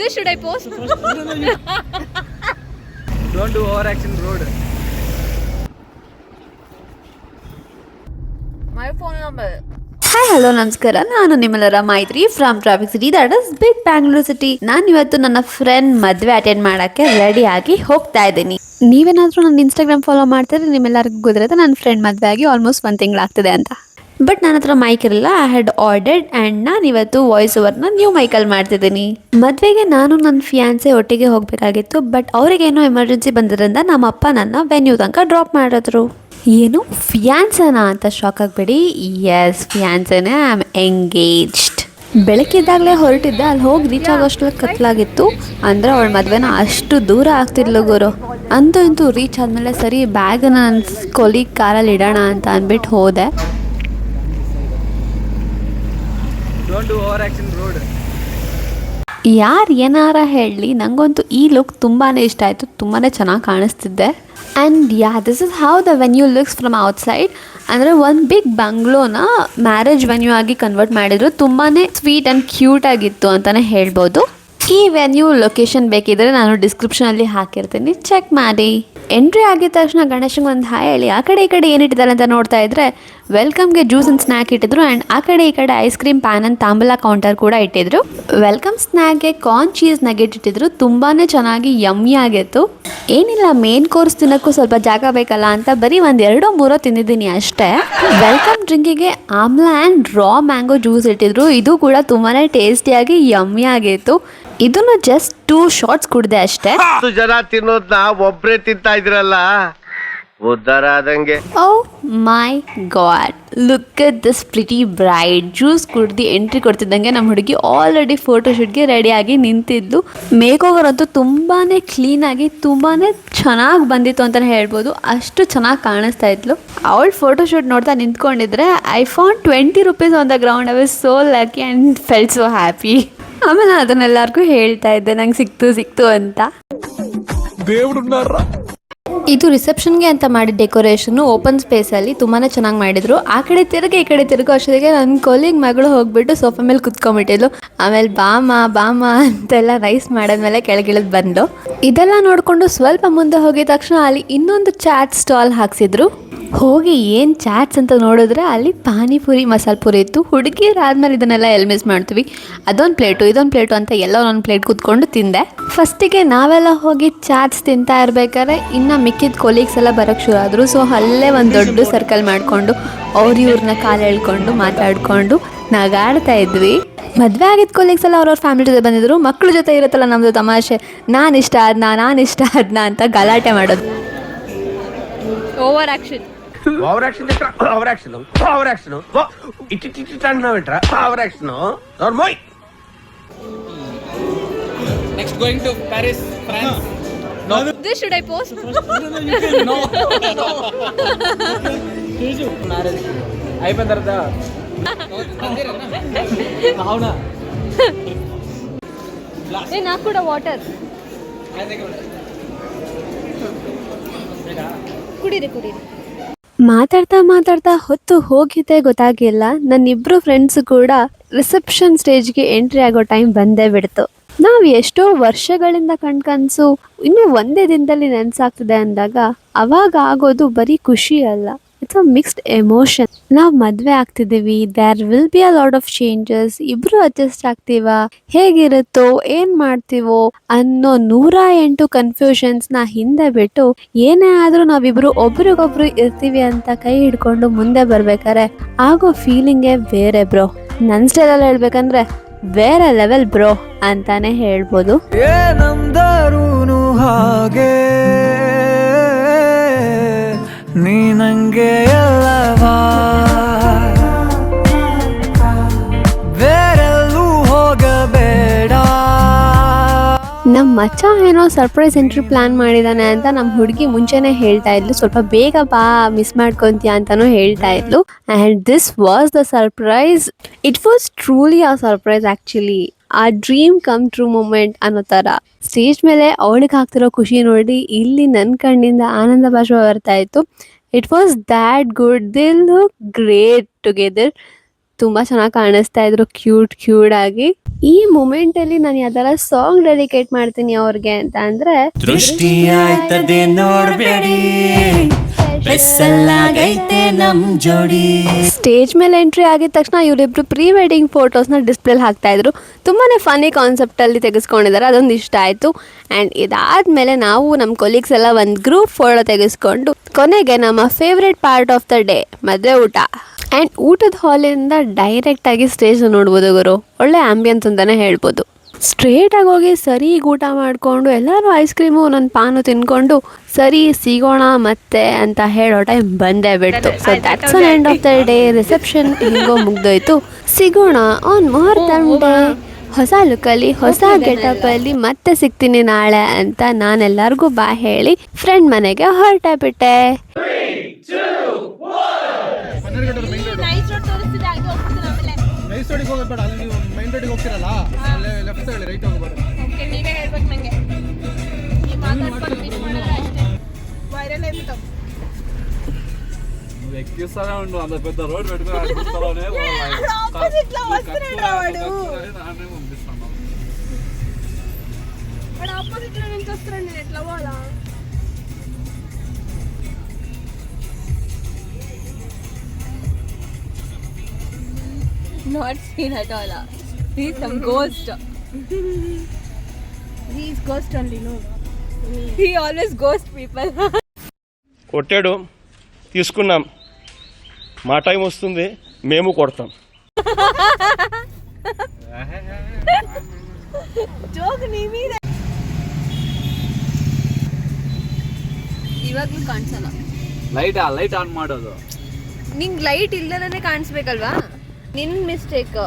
This should I post? Don't do overaction road. My phone number. Hi hello ನಮಸ್ಕಾರ, ನಾನು ನಿಮ್ಮೆಲ್ಲರ Maitri from traffic city, that is big Bangalore city. ನಾನು ಇವತ್ತು ನನ್ನ friend ಮದುವೆ ಅಟೆಂಡ್ ಮಾಡೋಕ್ಕೆ ರೆಡಿ ಆಗಿ ಹೋಗ್ತಾ ಇದ್ದೀನಿ. ನೀವೇನಾದರೂ ನನ್ನ ಇನ್ಸ್ಟಾಗ್ರಾಮ್ ಫಾಲೋ ಮಾಡ್ತಾರೆ ನಿಮ್ಮೆಲ್ಲರಿಗೂ ಗೊತ್ತಿರುತ್ತೆ ನನ್ನ ಫ್ರೆಂಡ್ ಮದುವೆ ಆಗಿ ಆಲ್ಮೋಸ್ಟ್ 1 ತಿಂಗಳಾಗ್ತಿದೆ ಅಂತ. ಬಟ್ ನನ್ನ ಹತ್ರ ಮೈಕ್ ಇರಲಿಲ್ಲ. ಐ ಹ್ಯಾಡ್ ಆರ್ಡರ್ಡ್ ಆ್ಯಂಡ್ ನಾನು ಇವತ್ತು ವಾಯ್ಸ್ ಓವರ್ನ ನ್ಯೂ ಮೈಕಲ್ಲಿ ಮಾಡ್ತಿದ್ದೀನಿ. ಮದುವೆಗೆ ನಾನು ನನ್ನ ಫಿಯಾನ್ಸೆ ಒಟ್ಟಿಗೆ ಹೋಗಬೇಕಾಗಿತ್ತು, ಬಟ್ ಅವರಿಗೇನೋ ಎಮರ್ಜೆನ್ಸಿ ಬಂದಿದ್ದರಿಂದ ನಮ್ಮ ಅಪ್ಪ ನನ್ನ ವೆನ್ಯೂ ತನಕ ಡ್ರಾಪ್ ಮಾಡಿದ್ರು. ಏನು ಫಿಯಾನ್ಸನಾ ಅಂತ ಶಾಕ್ ಆಗಬೇಡಿ. ಎಸ್, ಫಿಯಾನ್ಸನೇ. I am engaged. ಬೆಳಕಿದ್ದಾಗಲೇ ಹೊರಟಿದ್ದೆ. ಅಲ್ಲಿ ಹೋಗಿ ರೀಚ್ ಆಗೋಷ್ಟರಲ್ಲಿ ಕತ್ಲಾಗಿತ್ತು. ಅಂದರೆ ಅವಳ ಮದುವೆನ ಅಷ್ಟು ದೂರ ಆಗ್ತಿರ್ಲು ಗುರು. ಅಂತೂ ಇಂತೂ ರೀಚ್ ಆದಮೇಲೆ ಸರಿ ಬ್ಯಾಗನ್ನ ನನ್ನ ಕೊಲೀಗ್ ಕಾರಲ್ಲಿ ಇಡೋಣ ಅಂತ ಅಂದ್ಬಿಟ್ಟು ಹೋದೆ. ಯಾರು ಏನಾರ ಹೇಳಲಿ, ನನಗಂತೂ ಈ ಲುಕ್ ತುಂಬಾ ಇಷ್ಟ ಆಯಿತು. ತುಂಬಾ ಚೆನ್ನಾಗಿ ಕಾಣಿಸ್ತಿದ್ದೆ. And this is how the venue looks from outside. ಅಂದರೆ ಒಂದು ಬಿಗ್ ಬಂಗ್ಲೋನ ಮ್ಯಾರೇಜ್ ವೆನ್ಯೂ ಆಗಿ ಕನ್ವರ್ಟ್ ಮಾಡಿದ್ರು. ತುಂಬಾ ಸ್ವೀಟ್ ಆ್ಯಂಡ್ ಕ್ಯೂಟ್ ಆಗಿತ್ತು ಅಂತಲೇ ಹೇಳ್ಬೋದು. ಈ ವೆನ್ಯೂ ಲೊಕೇಶನ್ ಬೇಕಿದ್ರೆ ನಾನು ಡಿಸ್ಕ್ರಿಪ್ಷನಲ್ಲಿ ಹಾಕಿರ್ತೀನಿ, ಚೆಕ್ ಮಾಡಿ. ಎಂಟ್ರಿ ಆಗಿದ ತಕ್ಷಣ ಗಣೇಶಂಗೆ ಒಂದು ಹಾಯ್ ಹೇಳಿ ಆ ಕಡೆ ಈ ಕಡೆ ಏನಿಟ್ಟಿದ್ದಾರೆ ಅಂತ ನೋಡ್ತಾ ಇದ್ರೆ ವೆಲ್ಕಮ್ಗೆ ಜ್ಯೂಸ್ ಆ್ಯಂಡ್ ಸ್ನ್ಯಾಕ್ ಇಟ್ಟಿದ್ರು. ಆ್ಯಂಡ್ ಆ ಕಡೆ ಈ ಕಡೆ ಐಸ್ ಕ್ರೀಮ್ ಪ್ಯಾನ್ ಆ್ಯಂಡ್ ತಾಂಬೂಲ ಕೌಂಟರ್ ಕೂಡ ಇಟ್ಟಿದ್ರು. ವೆಲ್ಕಮ್ ಸ್ನ್ಯಾಕ್ಗೆ ಕಾರ್ನ್ ಚೀಸ್ ನಗೆಟ್ ಇಟ್ಟಿದ್ರು. ತುಂಬಾ ಚೆನ್ನಾಗಿ ಯಮ್ಮಿ ಆಗಿತ್ತು. ಏನಿಲ್ಲ, ಮೇನ್ ಕೋರ್ಸ್ ತಿನ್ನೋಕ್ಕೂ ಸ್ವಲ್ಪ ಜಾಗ ಬೇಕಲ್ಲ ಅಂತ ಬರೀ 1-2-3 ತಿಂದಿದ್ದೀನಿ ಅಷ್ಟೇ. ವೆಲ್ಕಮ್ ಡ್ರಿಂಕಿಗೆ amla and raw mango juice ಇಟ್ಟಿದ್ರು. ಇದು ಕೂಡ ತುಂಬಾ ಟೇಸ್ಟಿಯಾಗಿ ಯಮ್ಮಿ ಆಗಿತ್ತು. ಇದನ್ನು ಜಸ್ಟ್ 2 ಶಾಟ್ಸ್ ಕುಡ್ದೆ ಅಷ್ಟೇ. ಜನ ತಿನ್ನೋದ್ನ ಒಬ್ರೇ ತಿಂತಾ ಇದ್ರಲ್ಲ, ಉದ್ದಾರ ಆದಂಗೆ. Oh my god, look at this pretty bride. Juice ಕುಡ್ದು ಎಂಟ್ರಿ ಕೊಡ್ತಿದ್ದಂಗೆ ನಮ್ಮ ಹುಡುಗಿ ಆಲ್ರೆಡಿ ಫೋಟೋಶೂಟ್ಗೆ ರೆಡಿಯಾಗಿ ನಿಂತಿದ್ದು. ಮೇಕ್ ಓವರ್ ಅಂತೂ ತುಂಬಾ ಕ್ಲೀನಾಗಿ ತುಂಬಾ ಚೆನ್ನಾಗಿ ಬಂದಿತ್ತು ಅಂತಲೇ ಹೇಳ್ಬೋದು. ಅಷ್ಟು ಚೆನ್ನಾಗಿ ಕಾಣಿಸ್ತಾ ಇದ್ಲು. ಅವಳ ಫೋಟೋಶೂಟ್ ನೋಡ್ತಾ ನಿಂತ್ಕೊಂಡಿದ್ರೆ I found 20 rupees on the ground. I was so lucky and felt so happy. ಆಮೇಲೆ ಅದನ್ನೆಲ್ಲರಿಗೂ ಹೇಳ್ತಾ ಇದ್ದೆ ನಂಗೆ ಸಿಕ್ತು ಅಂತ. ಇದು ರಿಸೆಪ್ಷನ್ಗೆ ಅಂತ ಮಾಡಿದ ಡೆಕೋರೇಷನ್ ಓಪನ್ ಸ್ಪೇಸಲ್ಲಿ ತುಂಬಾ ಚೆನ್ನಾಗಿ ಮಾಡಿದ್ರು. ಆ ಕಡೆ ತಿರುಗಿ ಈ ಕಡೆ ತಿರುಗೋ ಅಷ್ಟೊತ್ತಿಗೆ ನನ್ನ ಕೊಲೀಗ್ ಮಗಳು ಹೋಗ್ಬಿಟ್ಟು ಸೋಫಾ ಮೇಲೆ ಕುತ್ಕೊಂಡ್ಬಿಟ್ಟಿದ್ಲು. ಆಮೇಲೆ ಬಾಮ ಅಂತೆಲ್ಲ ರೈಸ್ ಮಾಡಿದ್ಮೇಲೆ ಕೆಳಗಿಳಿದು ಬಂದು ಇದೆಲ್ಲ ನೋಡಿಕೊಂಡು ಸ್ವಲ್ಪ ಮುಂದೆ ಹೋಗಿದ ತಕ್ಷಣ ಅಲ್ಲಿ ಇನ್ನೊಂದು ಚಾಟ್ ಸ್ಟಾಲ್ ಹಾಕ್ಸಿದ್ರು. ಹೋಗಿ ಏನು ಚಾಟ್ಸ್ ಅಂತ ನೋಡಿದ್ರೆ ಅಲ್ಲಿ ಪಾನಿಪುರಿ ಮಸಾಲೆ ಪುರಿ ಇತ್ತು. ಹುಡುಗಿರಾದ್ಮೇಲೆ ಇದನ್ನೆಲ್ಲ ಮಿಸ್ ಮಾಡ್ತೀವಿ. ಅದೊಂದು ಪ್ಲೇಟು ಇದೊಂದು ಪ್ಲೇಟು ಅಂತ ಎಲ್ಲ ಒಂದೊಂದು ಪ್ಲೇಟ್ ಕೂತ್ಕೊಂಡು ತಿಂದೆ. ಫಸ್ಟಿಗೆ ನಾವೆಲ್ಲ ಹೋಗಿ ಚಾಟ್ಸ್ ತಿಂತಾ ಇರ್ಬೇಕಾದ್ರೆ ಇನ್ನು ಮಿಕ್ಕಿದ ಕೊಲೀಗ್ಸ್ ಎಲ್ಲ ಬರೋಕ್ಕೆ ಶುರು ಆದರು. ಸೊ ಅಲ್ಲೇ ಒಂದು ದೊಡ್ಡ ಸರ್ಕಲ್ ಮಾಡಿಕೊಂಡು ಇವ್ರನ್ನ ಕಾಲು ಎಳ್ಕೊಂಡು ಮಾತಾಡಿಕೊಂಡು ನಗಾಡ್ತಾ ಇದ್ವಿ. ಮದುವೆ ಆಗಿದ್ದ ಕೊಲೀಗ್ಸ್ ಎಲ್ಲ ಅವ್ರವ್ರ ಫ್ಯಾಮಿಲಿ ಜೊತೆ ಬಂದಿದ್ರು. ಮಕ್ಕಳ ಜೊತೆ ಇರುತ್ತಲ್ಲ ನಮ್ಮದು ತಮಾಷೆ, ನಾನಿಷ್ಟ ಅದನ್ನ ಅಂತ ಗಲಾಟೆ ಮಾಡೋದು. Over action. ಓವರ್ ಆಕ್ಷನ್ ಇಟ್ಟಿಟ್ಟ ಓವರ್ ಆಕ್ಷನ್. ನೋಡ್ಮೋಯ್. Next going to Paris, France. No. This should I post? No. Marriage. అయిపోయిందా? అవునా? ఏ నాకు కూడా వాటర్ ಕುಡೀರಿ. ಮಾತಾಡ್ತಾ ಹೊತ್ತು ಹೋಗಿದೆ ಗೊತ್ತಾಗಿಲ್ಲ. ನನ್ನಿಬ್ಬರು ಫ್ರೆಂಡ್ಸ್ ಕೂಡ ರಿಸೆಪ್ಷನ್ ಸ್ಟೇಜ್ಗೆ ಎಂಟ್ರಿ ಆಗೋ ಟೈಮ್ ಬಂದೇ ಬಿಡ್ತು. ನಾವು ಎಷ್ಟೋ ವರ್ಷಗಳಿಂದ ಕನ್ಸು ಇನ್ನೂ ಒಂದೇ ದಿನದಲ್ಲಿ ನೆನ್ಸಾಗ್ತದೆ ಅಂದಾಗ ಅವಾಗ ಆಗೋದು ಬರೀ ಖುಷಿ ಅಲ್ಲ, ಇಟ್ಸ್ ಅ ಮಿಕ್ಸ್ಡ್ ಎಮೋಷನ್. ನಾವು ಮದುವೆ ಆಗ್ತಿದ್ದೀವಿ, there will be a lot of changes. ಇಬ್ರು ಅಡ್ಜಸ್ಟ್ ಆಗ್ತೀವ, ಹೇಗಿರುತ್ತೋ ಏನ್ ಮಾಡ್ತೀವೋ ಅನ್ನೋ 108 ಕನ್ಫ್ಯೂಷನ್ಸ್ನ ಹಿಂದೆ ಬಿಟ್ಟು ಏನೇ ಆದ್ರೂ ನಾವಿಬ್ರು ಒಬ್ರಿಗೊಬ್ರು ಇರ್ತೀವಿ ಅಂತ ಕೈ ಹಿಡ್ಕೊಂಡು ಮುಂದೆ ಬರ್ಬೇಕಾರೆ ಆಗೋ ಫೀಲಿಂಗೇ ಬೇರೆ ಬ್ರೋ. ನನ್ನ ಸ್ಟೈಲಲ್ಲಿ ಹೇಳ್ಬೇಕಂದ್ರೆ ಬೇರೆ ಲೆವೆಲ್ ಬ್ರೋ ಅಂತಾನೆ ಹೇಳ್ಬೋದು. ಹಾಗೆ ನೀ ನಂಗೆ ಎಲ್ಲವಾ, ಬೇರೆಲ್ಲೂ ಹೋಗಬೇಡ. ನಮ್ಮ ಮಚ್ಚ ಏನೋ ಸರ್ಪ್ರೈಸ್ ಎಂಟ್ರಿ ಪ್ಲಾನ್ ಮಾಡಿದಾನೆ ಅಂತ ನಮ್ಮ ಹುಡುಗಿ ಮುಂಚೆನೆ ಹೇಳ್ತಾ ಇದ್ಲು. ಸ್ವಲ್ಪ ಬೇಗ ಬಾ, ಮಿಸ್ ಮಾಡ್ಕೊಂತೀಯ ಅಂತಾನೂ ಹೇಳ್ತಾ ಇದ್ಲು. And this was the surprise. It was truly a surprise actually. ಆ ಡ್ರೀಮ್ ಕಮ್ ಟ್ರೂ ಮೂಮೆಂಟ್ ಅನ್ನೋ ಥರ. ಸ್ಟೇಜ್ ಮೇಲೆ ಅವಳಿಗೆ ಆಗ್ತಿರೋ ಖುಷಿ ನೋಡಿ ಇಲ್ಲಿ ನನ್ನ ಕಣ್ಣಿಂದ ಆನಂದ ಭಾಷೆ ಬರ್ತಾ ಇತ್ತು. It was that good. They look great together. ತುಂಬ ಚೆನ್ನಾಗಿ ಕಾಣಿಸ್ತಾ ಇದ್ರು ಕ್ಯೂಟ್ ಆಗಿ. ಈ ಮೂಮೆಂಟ್ ಅಲ್ಲಿ ನಾನು ಯಾವ್ದಾರ ಸಾಂಗ್ ಡೆಡಿಕೇಟ್ ಮಾಡ್ತೀನಿ ಅವ್ರಿಗೆ ಅಂತ ಅಂದ್ರೆ ದೃಷ್ಟಿ ಆಯ್ತದೆ ನೋಡ್ಬೇಡಿ ಬೆಸ್ಸಲಾಗೈತೆ ನಮ್ ಜೋಡಿ. ಸ್ಟೇಜ್ ಮೇಲೆ ಎಂಟ್ರಿ ಆಗಿದ ತಕ್ಷಣ ಇವರಿಬ್ರು ಪ್ರೀ ವೆಡ್ಡಿಂಗ್ ಫೋಟೋಸ್ನ ಡಿಸ್ಪ್ಲೇಲಿ ಹಾಕ್ತಾ ಇದ್ರು. ತುಂಬಾನೇ ಫನಿ ಕಾನ್ಸೆಪ್ಟ್ ಅಲ್ಲಿ ತೆಗೆಸ್ಕೊಂಡಿದ್ದಾರೆ, ಅದೊಂದು ಇಷ್ಟ ಆಯ್ತು. ಆ್ಯಂಡ್ ಇದಾದ್ಮೇಲೆ ನಾವು ನಮ್ಮ ಕೊಲೀಗ್ಸ್ ಎಲ್ಲ ಒಂದು ಗ್ರೂಪ್ ಫೋಟೋ ತೆಗೆಸ್ಕೊಂಡು ಕೊನೆಗೆ ನಮ್ಮ favourite part of the day ಮದುವೆ ಊಟ. ಆ್ಯಂಡ್ ಊಟದ ಹಾಲಿಂದ ಡೈರೆಕ್ಟಾಗಿ ಸ್ಟೇಜ್ ನೋಡ್ಬೋದು ಗುರು, ಒಳ್ಳೆ ಆಂಬಿಯನ್ಸ್ ಅಂತಲೇ ಹೇಳ್ಬೋದು. ಸ್ಟ್ರೇಟಾಗಿ ಹೋಗಿ ಸರಿ ಊಟ ಮಾಡಿಕೊಂಡು ಎಲ್ಲರೂ ಐಸ್ ಕ್ರೀಮು ನನ್ನ ಪಾನು ತಿನ್ಕೊಂಡು ಸರಿ ಸಿಗೋಣ ಮತ್ತೆ ಅಂತ ಹೇಳೋ ಟೈಮ್ ಬಂದೇ ಬಿಡ್ತು. So that's an end of the day. Reception ಹಿಂಗೋ ಮುಗ್ದೋಯ್ತು. ಸಿಗೋಣ ಆನ್ ಮುಹೂರ್ತಂ ಡೇ, ಹೊಸ ಲುಕ್ಕಲ್ಲಿ ಹೊಸ ಗೆಟಪಲ್ಲಿ ಮತ್ತೆ ಸಿಗ್ತೀನಿ ನಾಳೆ ಅಂತ ನಾನೆಲ್ಲರಿಗೂ ಬಾಯ್ ಹೇಳಿ ಫ್ರೆಂಡ್ ಮನೆಗೆ ಹೊರಟೇ ಬಿಟ್ಟೆ. ನೈಸ್ ರೋಡಿಗೆ ಹೋಗೋದು ಬೇಡ, ಅಲ್ಲಿ ನೀವು ಮೈನ್ ರೋಡಿಗೆ ಹೋಗ್ತಿರಲ್ಲ, ಅಲ್ಲೇ ಲೆಫ್ಟ್ ಹೇಳಿ ರೈಟ್ ಹೋಗ್ಬೇಡ. ನೀವೇ ಹೇಳ್ಬೇಕು ನಂಗೆ. ఎక్కిస్తానే ఉండు అంత పెద్ద రోడ్ పెట్టుకుని పంపిస్తాను. Not seen at all. He's some ghost. He's ghost only, no. He always ghost people. కొట్టాడు, తీసుకున్నాం, మా టైం వస్తుంది, మేము కొడతాం. Joke ನೀ ಮೀರೆ. ಇವಾಗ್ಲೂ ಕಾಣಿಸಲ್ಲ. ಲೈಟ್ ಆನ್ ಮಾಡೋದು. ನಿಂಗ್ ಲೈಟ್ ಇಲ್ಲದೇ ಕಾಣಿಸ್ಬೇಕಲ್ವಾ? ನಿನ್ ಮಿಸ್ಟೇಕ್.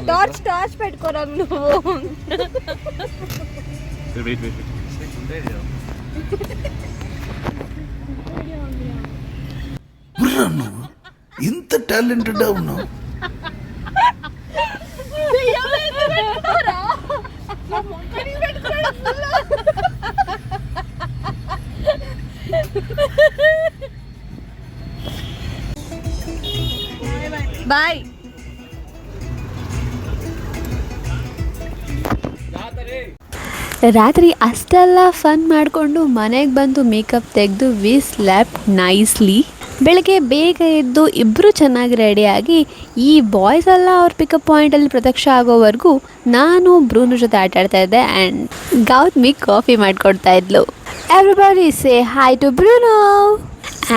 ಟಾರ್ಚ್ పెట్టుకోరా నువ్వు. ఇంత టాలెంటెడ్ ఉన్నావు. ಬಾಯ್. ರಾತ್ರಿ ಅಷ್ಟೆಲ್ಲ ಫನ್ ಮಾಡಿಕೊಂಡು ಮನೆಗೆ ಬಂದು ಮೇಕಪ್ ತೆಗೆದು ವಿ ಸ್ಲೆಪ್ಟ್ ನೈಸ್ಲಿ. ಬೆಳಗ್ಗೆ ಬೇಗ ಎದ್ದು ಇಬ್ಬರು ಚೆನ್ನಾಗಿ ರೆಡಿಯಾಗಿ ಈ ಬಾಯ್ಸ್ ಎಲ್ಲ ಅವ್ರ ಪಿಕಪ್ ಪಾಯಿಂಟಲ್ಲಿ ಪ್ರತ್ಯಕ್ಷ ಆಗೋವರೆಗೂ ನಾನು ಬ್ರೂನು ಜೊತೆ ಆಟಾಡ್ತಾ ಇದ್ದೆ. ಆ್ಯಂಡ್ ಗೌತಮಿ ಕಾಫಿ ಮಾಡಿಕೊಡ್ತಾ ಇದ್ಲು. Everybody say hi to Bruno.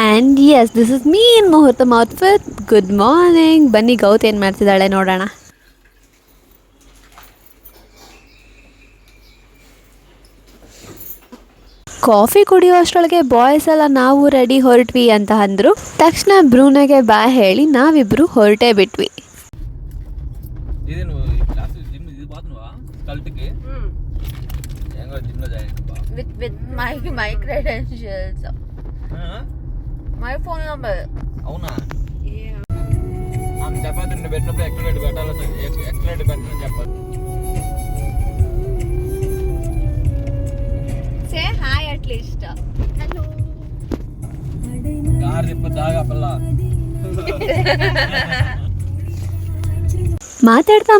And yes, this is me in muhurtham outfit. Good morning. ಬನ್ನಿ ಗೌತ್ ಏನು ಮಾಡ್ತಿದ್ದಾಳೆ ನೋಡೋಣ. ಕಾಫಿ ಕುಡಿಯೋ ಅಷ್ಟರೊಳಗೆ ಬಾಯ್ಸ್ ಎಲ್ಲ ನಾವು ರೆಡಿ ಹೊರಟ್ವಿ ಅಂತ ಅಂದರು. ತಕ್ಷಣ ಬ್ರೂನಾಗೆ ಬಾಯ್ ಹೇಳಿ ನಾವಿಬ್ರು ಹೊರಟೇ ಬಿಟ್ವಿ. ఇది నువ్వు క్లాస్ జిమ్ ఇది పోతున్నావా కల్ట్కి? ఏంగో జిమ్ లో జాయిన్ అవ్వా with my credentials, my phone number. అవునా? ఆమె చెప్పాలి, నువ్వు పెట్టినప్పుడు ఎక్స్ప్లెయిన్ పెట్టాలి, ఎక్స్ప్లెయిన్ పెట్టాలని చెప్పాలి. Say hi at least. Hello. Car తిప్ప దాగా పిల్ల.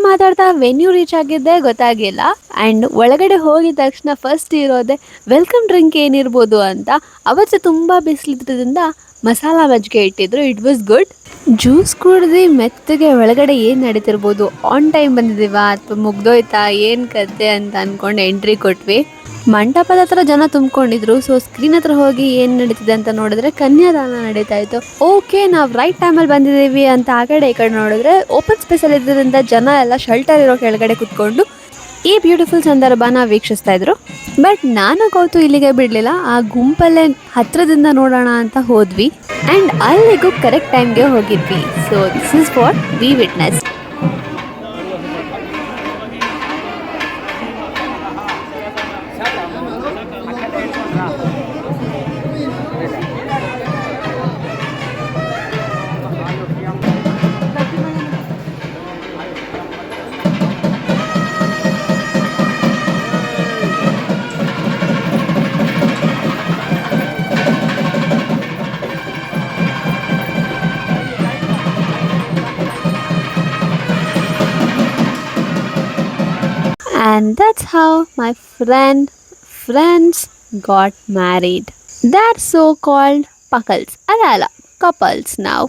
ಮಾತಾಡ್ತಾ ವೆನ್ಯೂ ರೀಚ್ ಆಗಿದ್ದೆ ಗೊತ್ತಾಗಿಲ್ಲ. ಆ್ಯಂಡ್ ಒಳಗಡೆ ಹೋಗಿದ ತಕ್ಷಣ ಫಸ್ಟ್ ಇರೋದೆ ವೆಲ್ಕಮ್ ಡ್ರಿಂಕ್ ಏನಿರ್ಬೋದು ಅಂತ. ಅವತ್ತು ತುಂಬ ಬಿಸಿಲಿದ್ರಿಂದ ಮಸಾಲ ಮಜ್ಜಿಗೆ ಇಟ್ಟಿದ್ರು. It was good. ಜ್ಯೂಸ್ ಕುಡ್ದು ಮೆತ್ತಗೆ ಒಳಗಡೆ ಏನು ನಡೀತಿರ್ಬೋದು, ಆನ್ ಟೈಮ್ ಬಂದಿದ್ದೀವಾ ಅಥವಾ ಮುಗ್ದೋಯ್ತಾ ಏನು ಕತೆ ಅಂತ ಅಂದ್ಕೊಂಡು ಎಂಟ್ರಿ ಕೊಟ್ವಿ. ಮಂಟಪದ ಹತ್ರ ಜನ ತುಂಬಿಕೊಂಡಿದ್ರು. ಸೊ ಸ್ಕ್ರೀನ್ ಹತ್ರ ಹೋಗಿ ಏನು ನಡೀತಿದೆ ಅಂತ ನೋಡಿದ್ರೆ ಕನ್ಯಾದಾನ ನಡೀತಾ ಇತ್ತು. ಓಕೆ, ನಾವು ರೈಟ್ ಟೈಮಲ್ಲಿ ಬಂದಿದ್ದೀವಿ ಅಂತ ಆ ಕಡೆ ಈ ಕಡೆ ನೋಡಿದ್ರೆ ಓಪನ್ ಸ್ಪೇಸಲ್ಲಿ ಇದ್ದರಿಂದ ಜನ ಎಲ್ಲ ಶೆಲ್ಟರ್ ಇರೋ ಕೆಳಗಡೆ ಕುತ್ಕೊಂಡು ಈ ಬ್ಯೂಟಿಫುಲ್ ಸಂದರ್ಭನ ವೀಕ್ಷಿಸ್ತಾ ಇದ್ರು. ಬಟ್ ನಾನು ಗೌತು ಇಲ್ಲಿಗೆ ಬಿಡಲಿಲ್ಲ. ಆ ಗುಂಪಲ್ಲೇ ಹತ್ರದಿಂದ ನೋಡೋಣ ಅಂತ ಹೋದ್ವಿ. ಆ್ಯಂಡ್ ಅಲ್ಲಿಗೂ ಕರೆಕ್ಟ್ ಟೈಮ್ಗೆ ಹೋಗಿದ್ವಿ. So this is what we witness. And that's how my friends got married. They're so-called puckles. Ala, couples now.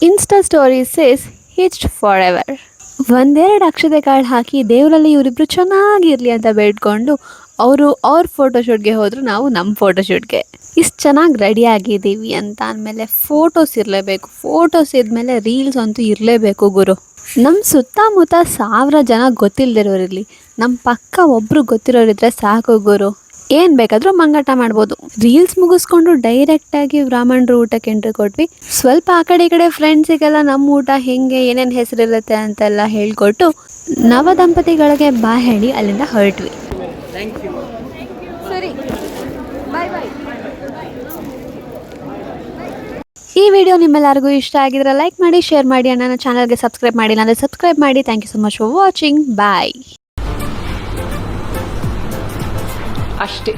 Insta story says hitched forever. ಒಂದೆರಡು ಅಕ್ಷತೆ ಕಾರ್ಡ್ ಹಾಕಿ ದೇವರಲ್ಲಿ ಇವರಿಬ್ರು ಚೆನ್ನಾಗಿರ್ಲಿ ಅಂತ ಬೇಡ್ಕೊಂಡು ಅವರು ಅವ್ರ ಫೋಟೋಶೂಟ್ಗೆ ಹೋದ್ರು, ನಾವು ನಮ್ಮ ಫೋಟೋಶೂಟ್ಗೆ. ಇಷ್ಟು ಚೆನ್ನಾಗಿ ರೆಡಿ ಆಗಿದ್ದೀವಿ ಅಂತ ಅಂದಮೇಲೆ ಫೋಟೋಸ್ ಇರಲೇಬೇಕು. ಫೋಟೋಸ್ ಇದ್ಮೇಲೆ ರೀಲ್ಸ್ ಅಂತೂ ಇರಲೇಬೇಕು ಗುರು. ನಮ್ಮ ಸುತ್ತಮುತ್ತ 1000 ಜನ ಗೊತ್ತಿಲ್ಲದಿರೋರಿರಲಿ, ನಮ್ಮ ಪಕ್ಕ ಒಬ್ಬರು ಗೊತ್ತಿರೋರಿದ್ರೆ ಸಾಕು ಗುರು. ಏನು ಬೇಕಾದರೂ ಮಂಗಾಟ ಮಾಡ್ಬೋದು. ರೀಲ್ಸ್ ಮುಗಿಸ್ಕೊಂಡು ಡೈರೆಕ್ಟಾಗಿ ಬ್ರಾಹ್ಮಣರು ಊಟಕ್ಕೆ ಎಂಟ್ರಿ ಕೊಟ್ವಿ. ಸ್ವಲ್ಪ ಆ ಕಡೆ ಈ ಕಡೆ ಫ್ರೆಂಡ್ಸಿಗೆಲ್ಲ ನಮ್ಮ ಊಟ ಹೆಂಗೆ, ಏನೇನು ಹೆಸರಿರುತ್ತೆ ಅಂತೆಲ್ಲ ಹೇಳ್ಕೊಟ್ಟು ನವ ದಂಪತಿಗಳಿಗೆ ಬಾ ಹೇಳಿ ಅಲ್ಲಿಂದ ಹೊರಟ್ವಿ. ಸರಿ, ಬಾಯ್ ಬಾಯ್. ಈ ವಿಡಿಯೋ ನಿಮ್ಮೆಲ್ಲರಿಗೂ ಇಷ್ಟ ಆಗಿದ್ರೆ ಲೈಕ್ ಮಾಡಿ, ಶೇರ್ ಮಾಡಿ, ನನ್ನ ಚಾನಲ್ಗೆ ಸಬ್ಸ್ಕ್ರೈಬ್ ಮಾಡಿಲ್ಲ ಅಂದರೆ ಸಬ್ಸ್ಕ್ರೈಬ್ ಮಾಡಿ. Thank you so much for watching. Bye. ಅಷ್ಟೇ.